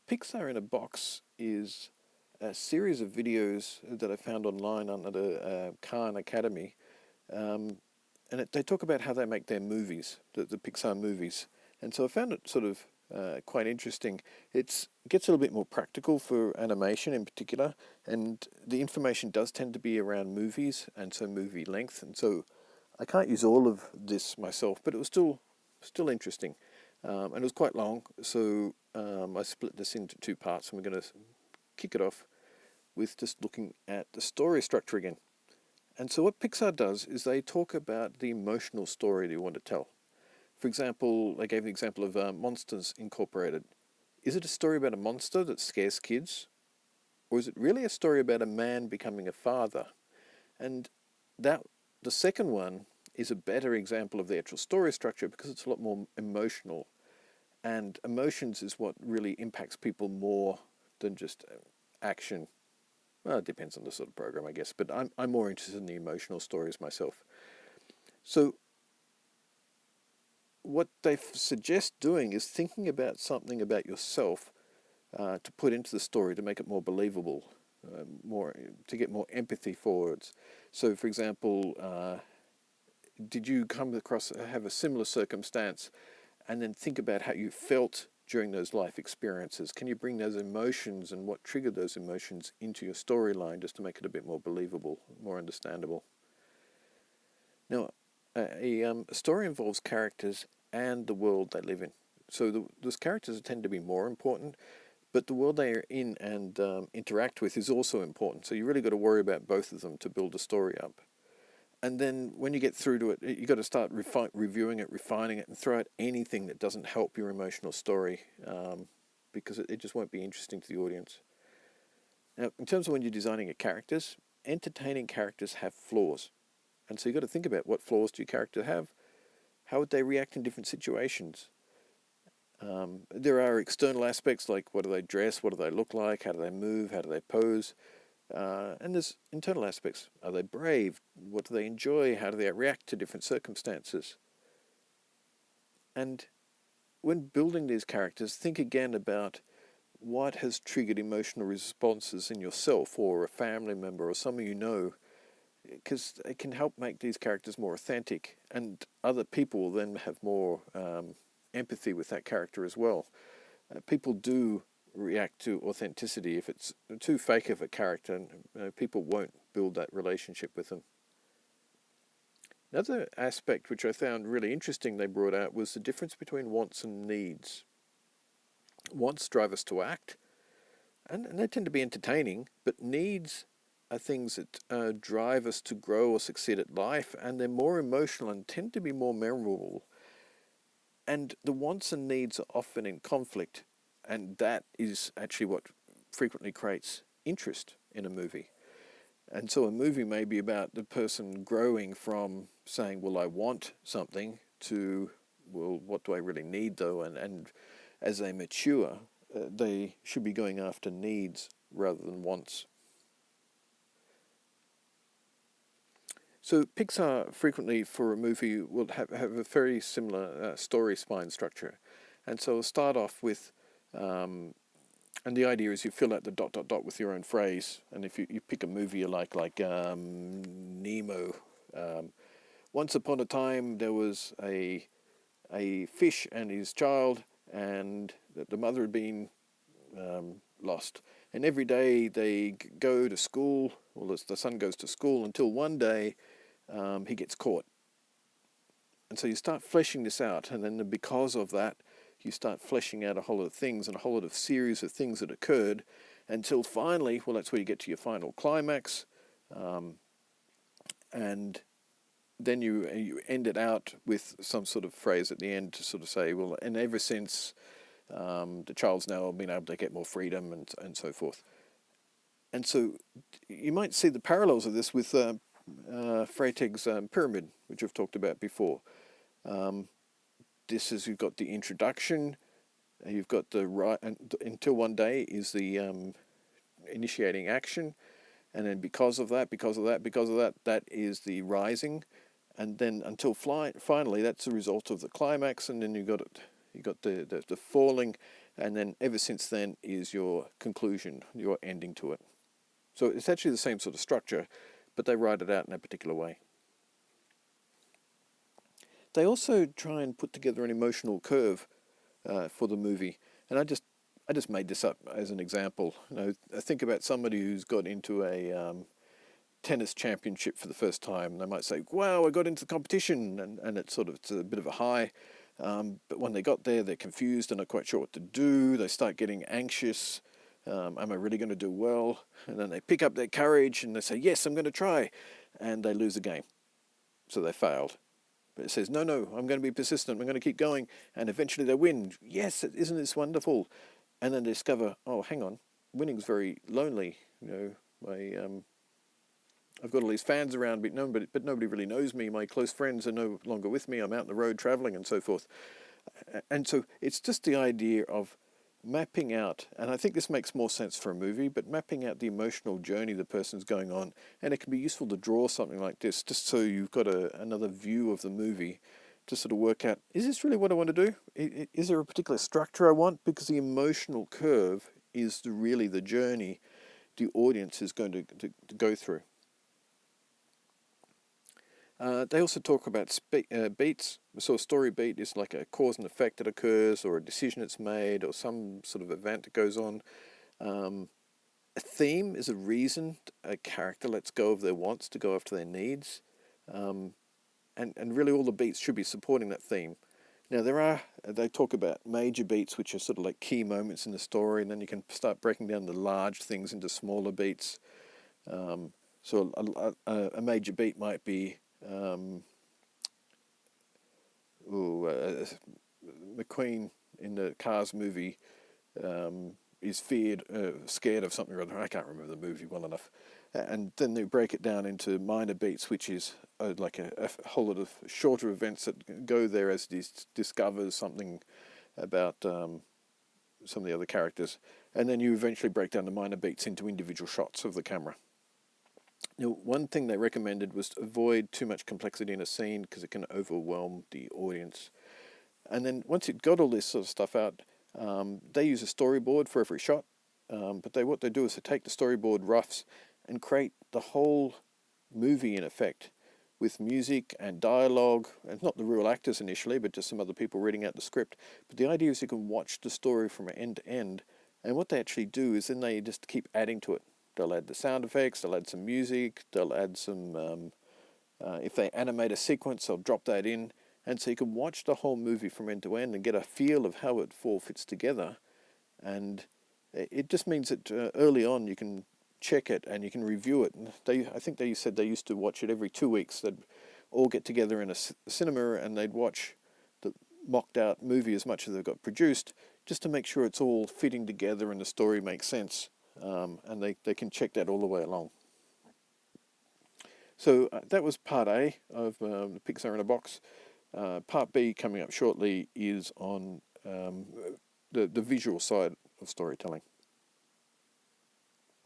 Pixar in a Box is a series of videos that I found online under the Khan Academy. They talk about how they make their movies, the Pixar movies. And so I found it sort of quite interesting. It gets a little bit more practical for animation in particular, and the information does tend to be around movies, and so movie length. And so I can't use all of this myself, but it was still interesting. And it was quite long, so I split this into two parts, and we're going to kick it off with just looking at the story structure again. And so what Pixar does is they talk about the emotional story they want to tell. For example, they gave the example of Monsters Incorporated. Is it a story about a monster that scares kids? Or is it really a story about a man becoming a father? And the second one is a better example of the actual story structure because it's a lot more emotional. And emotions is what really impacts people more than just action. Well, it depends on the sort of program, I guess, but I'm more interested in the emotional stories myself. So what they suggest doing is thinking about something about yourself to put into the story to make it more believable, to get more empathy forwards. So, for example, did you have a similar circumstance, and then think about how you felt during those life experiences? Can you bring those emotions and what triggered those emotions into your storyline just to make it a bit more believable, more understandable? Now, a story involves characters and the world they live in. So those characters tend to be more important, but the world they are in and interact with is also important. So you really got to worry about both of them to build a story up. And then when you get through to it, you got to start reviewing it, refining it, and throw out anything that doesn't help your emotional story, because it just won't be interesting to the audience. Now, in terms of when you're designing your characters, entertaining characters have flaws. And so you've got to think about what flaws do your character have? How would they react in different situations? There are external aspects like what do they dress, what do they look like, how do they move, how do they pose? And there's internal aspects. Are they brave? What do they enjoy? How do they react to different circumstances? And when building these characters, think again about what has triggered emotional responses in yourself or a family member or someone you know, because it can help make these characters more authentic, and other people will then have more empathy with that character as well. People do react to authenticity. If it's too fake of a character, people won't build that relationship with them. Another aspect which I found really interesting they brought out was the difference between wants and needs. Wants drive us to act, and they tend to be entertaining, but needs are things that drive us to grow or succeed at life, and they're more emotional and tend to be more memorable. And the wants and needs are often in conflict, and that is actually what frequently creates interest in a movie. And so a movie may be about the person growing from saying, well, I want something, to, well, what do I really need though? And as they mature, they should be going after needs rather than wants. So Pixar frequently for a movie will have a very similar story spine structure. And so we'll start off with, and the idea is you fill out the ... with your own phrase. And if you pick a movie you like Nemo. Once upon a time there was a fish and his child, and the mother had been lost. And every day they go to school, well, the son goes to school until one day he gets caught. And so you start fleshing this out, and then because of that, you start fleshing out a whole lot of things and a whole lot of series of things that occurred until finally, well, that's where you get to your final climax. And then you end it out with some sort of phrase at the end to sort of say, well, and ever since the child's now been able to get more freedom and so forth. And so you might see the parallels of this with Freytag's pyramid, which I've talked about before. This is, you've got the introduction, you've got the right, until one day is the initiating action, and then because of that, that is the rising, and then until finally, that's the result of the climax, and then you got the falling, and then ever since then is your conclusion, your ending to it. So it's actually the same sort of structure, but they write it out in a particular way. They also try and put together an emotional curve for the movie, and I just made this up as an example. I think about somebody who's got into a tennis championship for the first time. They might say, "Wow, I got into the competition," and it's a bit of a high. But when they got there, they're confused and not quite sure what to do. They start getting anxious. Am I really going to do well? And then they pick up their courage and they say, "Yes, I'm going to try," and they lose the game, so they failed. But it says, no, I'm going to be persistent. I'm going to keep going. And eventually they win. Yes, isn't this wonderful? And then they discover, oh, hang on, winning's very lonely. I've got all these fans around me, but nobody really knows me. My close friends are no longer with me. I'm out on the road traveling and so forth. And so it's just the idea of mapping out, and I think this makes more sense for a movie, but mapping out the emotional journey the person's going on. And it can be useful to draw something like this, just so you've got another view of the movie to sort of work out, is this really what I want to do? Is there a particular structure I want? Because the emotional curve is really the journey the audience is going to go through. They also talk about beats. So a story beat is like a cause and effect that occurs, or a decision that's made, or some sort of event that goes on. A theme is a reason a character lets go of their wants to go after their needs. And really all the beats should be supporting that theme. Now they talk about major beats, which are sort of like key moments in the story, and then you can start breaking down the large things into smaller beats. So a major beat might be McQueen in the Cars movie is scared of something or other. I can't remember the movie well enough. And then they break it down into minor beats, which is like a whole lot of shorter events that go there as he discovers something about some of the other characters. And then you eventually break down the minor beats into individual shots of the camera. Now, one thing they recommended was to avoid too much complexity in a scene because it can overwhelm the audience. And then once you've got all this sort of stuff out, they use a storyboard for every shot. But what they do is they take the storyboard roughs and create the whole movie in effect with music and dialogue. And not the real actors initially, but just some other people reading out the script. But the idea is you can watch the story from end to end. And what they actually do is then they just keep adding to it. They'll add the sound effects, they'll add some music, they'll add some, if they animate a sequence, they'll drop that in. And so you can watch the whole movie from end to end and get a feel of how it all fits together. And it just means that early on you can check it and you can review it. And I think they said they used to watch it every 2 weeks. They'd all get together in a cinema and they'd watch the mocked out movie as much as they've got produced, just to make sure it's all fitting together and the story makes sense. And they can check that all the way along. So that was part A of the Pixar in a Box. Part B coming up shortly is on the visual side of storytelling.